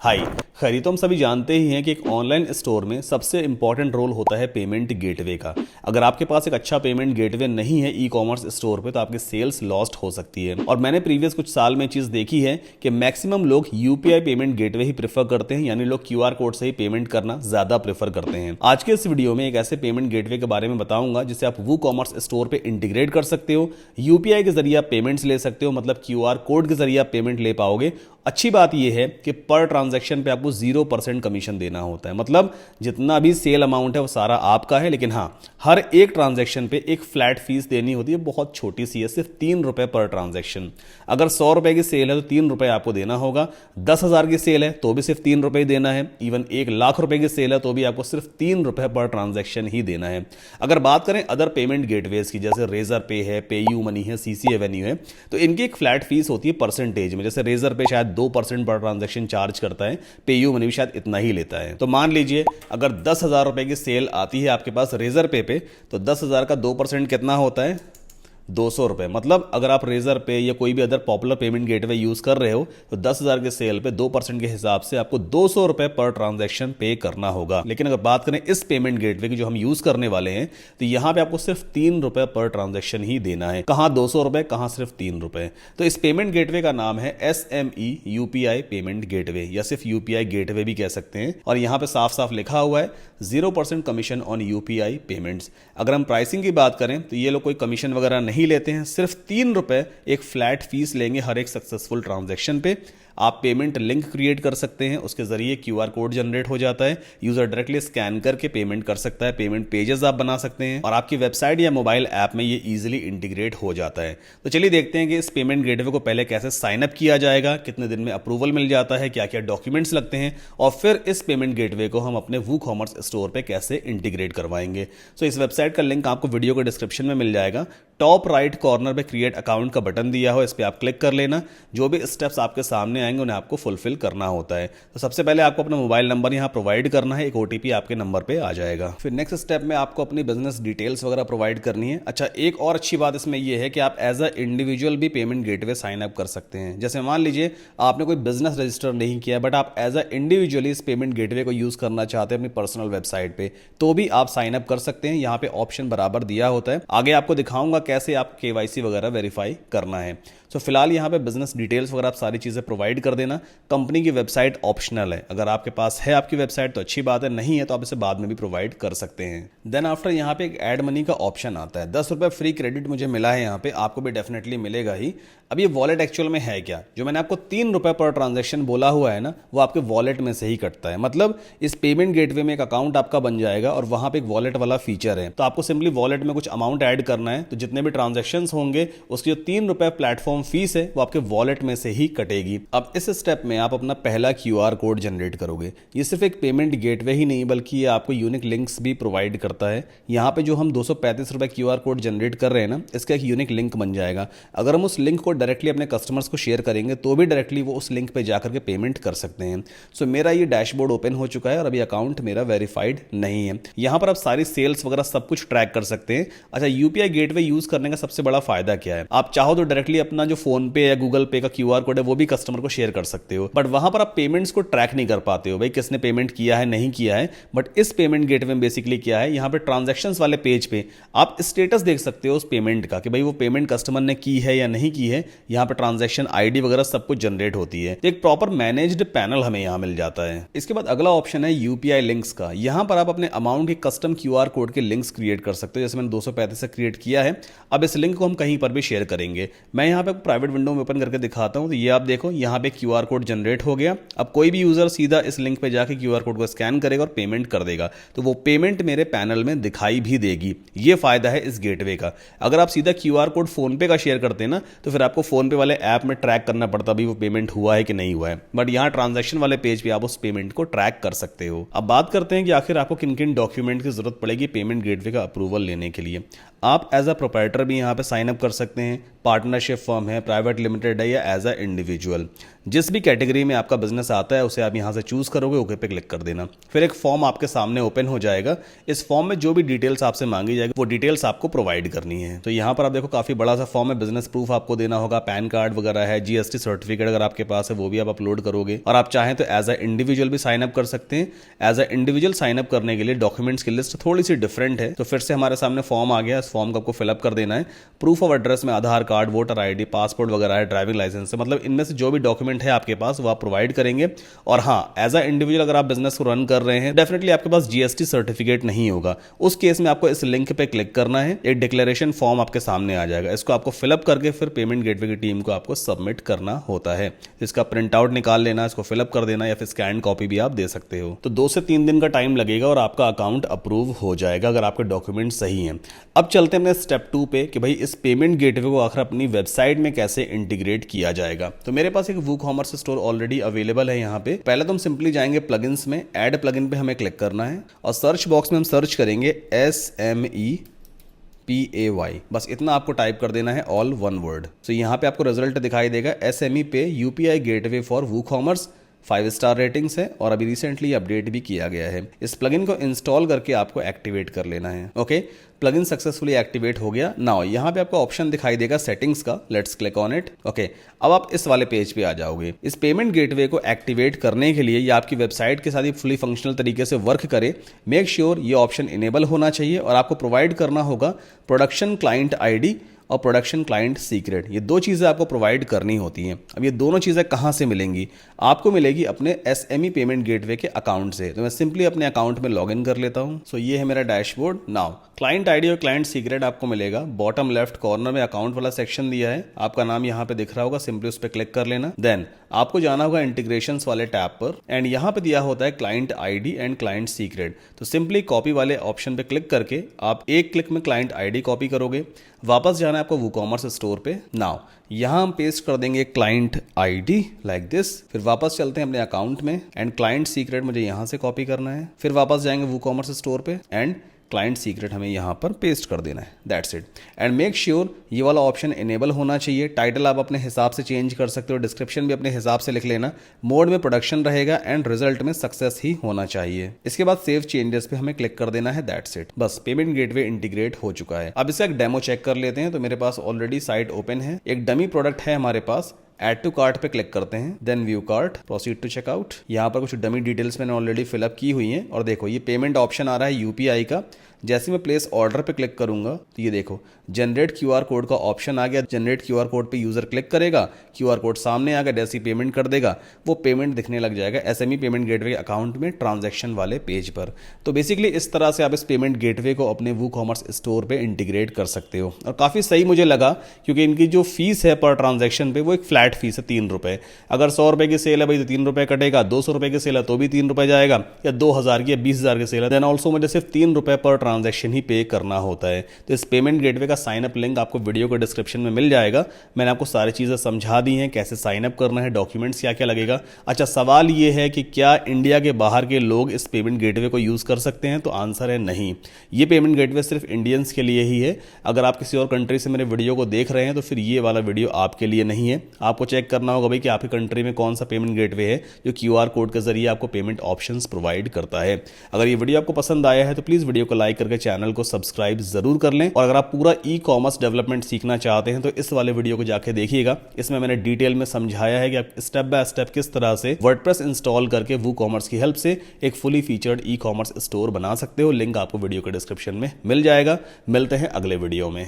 हाय। खैर तो हम सभी जानते ही हैं कि एक ऑनलाइन स्टोर में सबसे इंपॉर्टेंट रोल होता है पेमेंट गेटवे का। अगर आपके पास एक अच्छा पेमेंट गेटवे नहीं है ई कॉमर्स स्टोर पे तो आपकी सेल्स लॉस्ट हो सकती है। और मैंने प्रीवियस कुछ साल में चीज़ देखी है कि मैक्सिमम लोग यूपीआई पेमेंट गेटवे ही प्रेफर करते हैं, यानी लोग क्यूआर कोड से ही पेमेंट करना ज़्यादा प्रेफर करते हैं। आज के इस वीडियो में एक ऐसे पेमेंट गेटवे के बारे में बताऊंगा जिसे आप वो कॉमर्स स्टोर पर इंटीग्रेट कर सकते हो, यूपीआई के जरिए आप पेमेंट्स ले सकते हो, मतलब क्यूआर कोड के जरिए आप पेमेंट ले पाओगे। अच्छी बात यह है कि पर ट्रांजैक्शन पे आपको 0% कमीशन देना होता है, मतलब जितना भी सेल अमाउंट है वो सारा आपका है, लेकिन हाँ हर एक ट्रांजैक्शन पे एक फ्लैट फीस देनी होती है, बहुत छोटी सी है, सिर्फ 3 रुपए पर ट्रांजैक्शन। अगर 100 रुपए की सेल है तो 3 रुपए आपको देना होगा, 10,000 की सेल है तो भी सिर्फ 3 रुपए ही देना है, इवन 1 लाख रुपए की सेल है तो भी आपको सिर्फ 3 रुपए पर ट्रांजैक्शन ही देना है। अगर बात करें अदर पेमेंट गेटवेज की, जैसे रेजर पे है, पेयू मनी है, सीसी एवेन्यू है, तो इनकी एक फ्लैट फीस होती है परसेंटेज में। जैसे रेजर पे शायद 2% पर ट्रांजैक्शन चार्ज करता है, पेयू मनी भी शायद इतना ही लेता है। तो मान लीजिए अगर 10,000 रुपए की सेल आती है आपके पास रेजर पे तो 10,000 का 2% कितना होता है? 200 रुपये। मतलब अगर आप रेजर पे या कोई भी other popular payment gateway use कर रहे हो तो 10,000 के सेल पे 2% के हिसाब से आपको 200 रुपये पर ट्रांजैक्शन पे करना होगा। लेकिन अगर बात करें इस पेमेंट गेटवे की जो हम यूज करने वाले हैं, तो यहां पे आपको सिर्फ 3 रुपये पर ट्रांजैक्शन ही देना है। कहां 200 रुपये, कहां सिर्फ 3 रुपये। तो इस पेमेंट गेटवे का नाम है SME यूपीआई पेमेंट गेटवे, या सिर्फ यूपीआई गेटवे भी कह सकते हैं। और यहां पे साफ साफ लिखा हुआ है 0% कमीशन ऑन यूपीआई पेमेंट्स। अगर हम प्राइसिंग की बात करें तो ये लोग कोई कमीशन वगैरह नहीं लेते हैं, सिर्फ 3 रुपए एक फ्लैट फीस लेंगे हर एक सक्सेसफुल ट्रांजैक्शन पे। आप पेमेंट लिंक क्रिएट कर सकते हैं, उसके जरिए क्यूआर कोड जनरेट हो जाता है, यूजर डायरेक्टली स्कैन करके पेमेंट कर सकता है, पेमेंट पेजेस आप बना सकते हैं और आपकी वेबसाइट या मोबाइल ऐप में ये इजीली इंटीग्रेट हो जाता है। तो चलिए देखते हैं कि इस पेमेंट गेटवे को पहले कैसे साइन अप किया जाएगा, कितने दिन में अप्रूवल मिल जाता है, क्या क्या डॉक्यूमेंट्स लगते हैं, और फिर इस पेमेंट गेटवे को हम अपने वो कॉमर्स स्टोर पर कैसे इंटीग्रेट करवाएंगे। सो इस वेबसाइट का लिंक आपको वीडियो के डिस्क्रिप्शन में मिल जाएगा। टॉप राइट कॉर्नर पे क्रिएट अकाउंट का बटन दिया हो, इस पर आप क्लिक कर लेना। जो भी स्टेप्स आपके सामने आएंगे उन्हें आपको फुलफिल करना होता है। तो सबसे पहले आपको अपना मोबाइल नंबर यहाँ प्रोवाइड करना है, एक ओटीपी आपके नंबर पे आ जाएगा। फिर नेक्स्ट स्टेप में आपको अपनी बिजनेस डिटेल्स वगैरह प्रोवाइड करनी है। अच्छा, एक और अच्छी बात इसमें यह है कि आप एज अ इंडिविजुअल भी पेमेंट गेटवे साइन अप कर सकते हैं। जैसे मान लीजिए आपने कोई बिजनेस रजिस्टर नहीं किया, बट आप एज अ इंडिविजुअली इस पेमेंट गेटवे को यूज करना चाहते हैं अपनी पर्सनल वेबसाइट पे, तो भी आप साइन अप कर सकते हैं। यहाँ पे ऑप्शन बराबर दिया होता है, आगे आपको दिखाऊंगा कैसे आप केवाईसी वगैरह वेरीफाई करना है। सो फिलहाल यहाँ पे बिजनेस डिटेल्स वगैरह आप सारी चीजें प्रोवाइड कर देना। कंपनी की वेबसाइट ऑप्शनल है, अगर आपके पास है आपकी वेबसाइट तो अच्छी बात है, नहीं है तो आप इसे बाद में भी प्रोवाइड कर सकते हैं। देन आफ्टर यहाँ पे एक ऐड मनी का ऑप्शन आता है। 10 रुपए फ्री क्रेडिट मुझे मिला है, यहाँ पे आपको भी डेफिनेटली मिलेगा ही। अब ये वॉलेट एक्चुअल में है क्या? जो मैंने आपको 3 रुपए पर ट्रांजेक्शन बोला हुआ है ना, वो आपके वॉलेट में से ही कटता है। मतलब इस पेमेंट गेटवे में एक अकाउंट आपका बन जाएगा और वहां पे एक वॉलेट वाला फीचर है। तो आपको सिंपली वॉलेट में कुछ अमाउंट ऐड करना है, तो जितने भी ट्रांजेक्शन होंगे उसकी जो 3 रुपए प्लेटफॉर्म फीस है वो आपके वॉलेट में से ही कटेगी। अब इस स्टेप में आप अपना पहला क्यूआर कोड जनरेट करोगे। ये सिर्फ एक पेमेंट गेटवे ही नहीं बल्कि ये आपको यूनिक लिंक्स भी प्रोवाइड करता है। यहाँ पे जो हम 235 रुपए क्यूआर कोड जनरेट कर रहे हैं ना, इसका एक यूनिक लिंक बन जाएगा। अगर हम उस लिंक को डायरेक्टली अपने कस्टमर्स को शेयर करेंगे तो भी डायरेक्टली वो उस लिंक पे जाकर के पेमेंट कर सकते हैं। सो मेरा ये डैशबोर्ड ओपन हो चुका है और अभी अकाउंट मेरा वेरीफाइड नहीं है। यहाँ पर आप सारी सेल्स वगैरह सब कुछ ट्रैक कर सकते हैं। अच्छा, यूपीआई गेटवे यूज करने का सबसे बड़ा फायदा क्या है? आप चाहो तो डायरेक्टली अपना जो फोन पे या गूगल पे का क्यूआर कोड है वो भी कस्टमर को शेयर कर सकते हो, बट वहां पर आप पेमेंट्स को ट्रैक नहीं कर पाते हो, भाई किसने पेमेंट किया है नहीं किया है। बट इस पेमेंट गेटवे में बेसिकली क्या है, यहाँ पे ट्रांजैक्शंस वाले पेज पे आप स्टेटस देख सकते हो उस पेमेंट का कि भाई वो पेमेंट कस्टमर ने की है या नहीं की है। यहाँ पे ट्रांजैक्शन आईडी वगैरह सब कुछ जनरेट होती है। तो एक प्रॉपर मैनेज्ड पैनल हमें यहाँ मिल जाता है। इसके बाद अगला ऑप्शन है यूपीआई लिंक्स का। यहाँ पर आप अपने अमाउंट के कस्टम क्यूआर कोड के लिंक्स क्रिएट कर सकते हो, जैसे मैंने 235 से क्रिएट किया है। अब इस लिंक को हम कहीं पर भी शेयर करेंगे। मैं यहाँ पे प्राइवेट विंडो में ओपन करके दिखाता हूँ, तो ये आप देखो यहाँ पे क्यूआर कोड जनरेट हो गया। अब कोई भी यूजर सीधा इस लिंक पे जाके क्यूआर कोड को स्कैन करेगा और पेमेंट कर देगा, तो वो पेमेंट मेरे पैनल में दिखाई भी देगी। ये फायदा है इस गेटवे का। अगर आप सीधा क्यूआर कोड फोन पे का शेयर करते हैं ना, तो फिर आपको फोन पे वाले ऐप में ट्रैक करना पड़ता भी वो पेमेंट हुआ है कि नहीं हुआ है। बट यहाँ ट्रांजैक्शन वाले पेज पे आप उस पेमेंट को ट्रैक कर सकते हो। अब बात करते हैं कि आखिर आपको किन किन डॉक्यूमेंट की जरूरत पड़ेगी पेमेंट गेटवे का अप्रूवल लेने के लिए। आप एज अ प्रोप्राइटर भी यहाँ पे साइन अप कर सकते हैं, पार्टनरशिप फर्म है, प्राइवेट लिमिटेड है, या एज अ इंडिविजुअल। जिस भी कैटेगरी में आपका बिजनेस आता है उसे आप यहाँ से चूज करोगे, ओके पे क्लिक कर देना। फिर एक फॉर्म आपके सामने ओपन हो जाएगा। इस फॉर्म में जो भी डिटेल्स आपसे मांगी जाएगी वो डिटेल्स आपको प्रोवाइड करनी है। तो यहाँ पर आप देखो काफी बड़ा सा फॉर्म है, बिजनेस प्रूफ आपको देना होगा, पैन कार्ड वगैरह है, जीएसटी सर्टिफिकेट अगर आपके पास है वो भी आप अपलोड करोगे। और आप चाहें तो एज अ इंडिविजुअल भी साइन अप कर सकते हैं। As a individual sign up करने के लिए डॉक्यूमेंट्स की लिस्ट थोड़ी सी डिफरेंट है। तो फिर से हमारे सामने फॉर्म आ गया, इस फॉर्म को आपको फिलअप कर देना है। प्रूफ ऑफ एड्रेस में आधार कार्ड, वोटर आईडी, पासपोर्ट वगैरह है, ड्राइविंग लाइसेंस है, मतलब इनमें से जो भी डॉक्यूमेंट है आपके पास वो आप प्रोवाइड करेंगे। और हाँ, एज अ इंडिविजुअल अगर आप बिजनेस को रन कर रहे हैं, डेफिनेटली आपके पास जीएसटी सर्टिफिकेट नहीं होगा। उस केस में आपको इस लिंक पे क्लिक करना है, एक डिक्लेरेशन फॉर्म आपके सामने आ जाएगा। इसको आपको फिलअप करके फिर पेमेंट गेटवे की टीम को आपको सबमिट करना होता है। इसका प्रिंट आउट निकाल लेना, इसको फिलअप कर देना, या फिर स्कैन कॉपी भी आप दे सकते हो। तो 2 से 3 दिन का टाइम लगेगा और आपका अकाउंट अप्रूव हो जाएगा अगर आपके डॉक्यूमेंट सही हैं। अब चलते हैं अपने स्टेप 2 पे कि भाई इस पेमेंट गेटवे को आखिर अपनी वेबसाइट में कैसे इंटीग्रेट किया जाएगा। तो मेरे पास एक वूकॉमर्स स्टोर ऑलरेडी अवेलेबल है। यहाँ पे पहले तो हम सिंपली जाएंगे प्लगइन्स में, ऐड प्लगइन पे हमें क्लिक करना है और सर्च बॉक्स में हम सर्च करेंगे SMEPAY, बस इतना आपको टाइप कर देना है, ऑल वन वर्ड। तो यहाँ पे आपको रिजल्ट दिखाई देगा, SMEPay UPI gateway for WooCommerce, 5 star ratings है और अभी रिसेंटली अपडेट भी किया गया है। इस प्लगइन को इंस्टॉल करके आपको एक्टिवेट कर लेना है। ओके, प्लगइन सक्सेसफुली एक्टिवेट हो गया। नाउ यहाँ पे आपको ऑप्शन दिखाई देगा सेटिंग्स का, let's click on it. Okay, अब आप इस वाले पेज पे आ जाओगे। इस पेमेंट गेटवे को एक्टिवेट करने के लिए या आपकी वेबसाइट के साथ ही फुली फंक्शनल तरीके से वर्क करे, मेक श्योर ये ऑप्शन इनेबल होना चाहिए और आपको प्रोवाइड करना होगा प्रोडक्शन क्लाइंट आईडी और प्रोडक्शन क्लाइंट सीक्रेट। ये 2 चीज़ें आपको प्रोवाइड करनी होती हैं। अब ये दोनों चीज़ें कहाँ से मिलेंगी? आपको मिलेगी अपने SME पेमेंट गेटवे के अकाउंट से। तो मैं सिंपली अपने अकाउंट में लॉगिन कर लेता हूँ। सो ये है मेरा डैशबोर्ड। नाउ क्लाइंट आईडी और क्लाइंट सीक्रेट आपको मिलेगा। बॉटम लेफ्ट कॉर्नर में अकाउंट वाला सेक्शन दिया है, आपका नाम यहाँ पे दिख रहा होगा, सिंपली उस पर क्लिक कर लेना। देन आपको जाना होगा इंटीग्रेशंस वाले टैब पर एंड यहाँ पे दिया होता है client ID and client secret. तो सिंपली कॉपी वाले ऑप्शन पे क्लिक करके आप एक क्लिक में क्लाइंट आईडी कॉपी करोगे। वापस जाना है आपको वूकॉमर्स स्टोर पे। नाउ यहाँ हम पेस्ट कर देंगे क्लाइंट आईडी लाइक दिस। फिर वापस चलते हैं अपने अकाउंट में एंड क्लाइंट सीक्रेट मुझे यहाँ से कॉपी करना है। फिर वापस जाएंगे वूकॉमर्स स्टोर पे एंड क्लाइंट सीक्रेट हमें यहाँ पर पेस्ट कर देना है। That's it. And make sure ये वाला ऑप्शन इनेबल होना चाहिए। टाइटल आप अपने हिसाब से चेंज कर सकते हो, डिस्क्रिप्शन भी अपने हिसाब से लिख लेना। मोड में प्रोडक्शन रहेगा एंड रिजल्ट में सक्सेस ही होना चाहिए। इसके बाद सेव चेंजेस पे हमें क्लिक कर देना है। दैट्स इट, बस पेमेंट गेटवे इंटीग्रेट हो चुका है। अब इसका एक डेमो चेक कर लेते हैं। तो मेरे पास ऑलरेडी साइट ओपन है, एक डमी प्रोडक्ट है हमारे पास। ऐड टू कार्ट पे क्लिक करते हैं, then view cart, proceed to checkout. यहाँ पर कुछ डमी डिटेल्स मैंने ऑलरेडी फिलअप की हुई हैं और देखो ये पेमेंट ऑप्शन आ रहा है यूपीआई का। जैसे मैं प्लेस ऑर्डर पे क्लिक करूंगा तो ये देखो जनरेट क्यूआर कोड का ऑप्शन आ गया। जनरेट क्यूआर कोड पे यूजर क्लिक करेगा, क्यूआर कोड सामने आ गया, जैसे ही पेमेंट कर देगा वो पेमेंट दिखने लग जाएगा एसएमई पेमेंट गेटवे अकाउंट में ट्रांजैक्शन वाले पेज पर। तो बेसिकली इस तरह से आप इस पेमेंट गेटवे को अपने वूकॉमर्स स्टोर पे इंटीग्रेट कर सकते हो और काफ़ी सही मुझे लगा क्योंकि इनकी जो फीस है पर ट्रांजैक्शन पे वो एक फ्लैट फीस है 3 रुपये। अगर 100 रुपये की सेल है भाई तो 3 रुपये कटेगा, 200 रुपये की सेल है तो भी 3 रुपये जाएगा, या 2000 की या 20,000 की सेल है देन ऑल्सो मुझे सिर्फ 3 रुपये पर ट्रांजैक्शन ही पे करना होता है। तो इस पेमेंट गेटवे का साइन अप लिंक आपको वीडियो के डिस्क्रिप्शन में मिल जाएगा। मैंने आपको सारी चीज़ें समझा दी हैं, कैसे साइन अप करना है, डॉक्यूमेंट्स क्या क्या लगेगा। अच्छा, सवाल ये है कि क्या इंडिया के बाहर के लोग इस पेमेंट गेटवे को यूज़ कर सकते हैं? तो आंसर है नहीं। ये पेमेंट गेटवे सिर्फ इंडियंस के लिए ही है। अगर आप किसी और कंट्री से मेरे वीडियो को देख रहे हैं तो फिर ये वाला वीडियो आपके लिए नहीं है। आपको चेक करना होगा भाई कि आपकी कंट्री में कौन सा पेमेंट गेटवे है जो क्यूआर कोड के जरिए आपको पेमेंट ऑप्शंस प्रोवाइड करता है। अगर ये वीडियो आपको पसंद आया है तो प्लीज़ वीडियो को लाइक करके चैनल को सब्सक्राइब जरूर कर लें। और अगर आप पूरा ई कॉमर्स डेवलपमेंट सीखना चाहते हैं तो इस वाले वीडियो को जाके देखिएगा। इसमें मैंने डिटेल में समझाया है कि आप स्टेप बाय स्टेप किस तरह से वर्डप्रेस इंस्टॉल करके वूकॉमर्स की हेल्प से एक fully featured e commerce store बना सकते हो। लिंक आपको वीडियो के डिस्क्रिप्शन में मिल जाएगा। मिलते हैं अगले वीडियो में।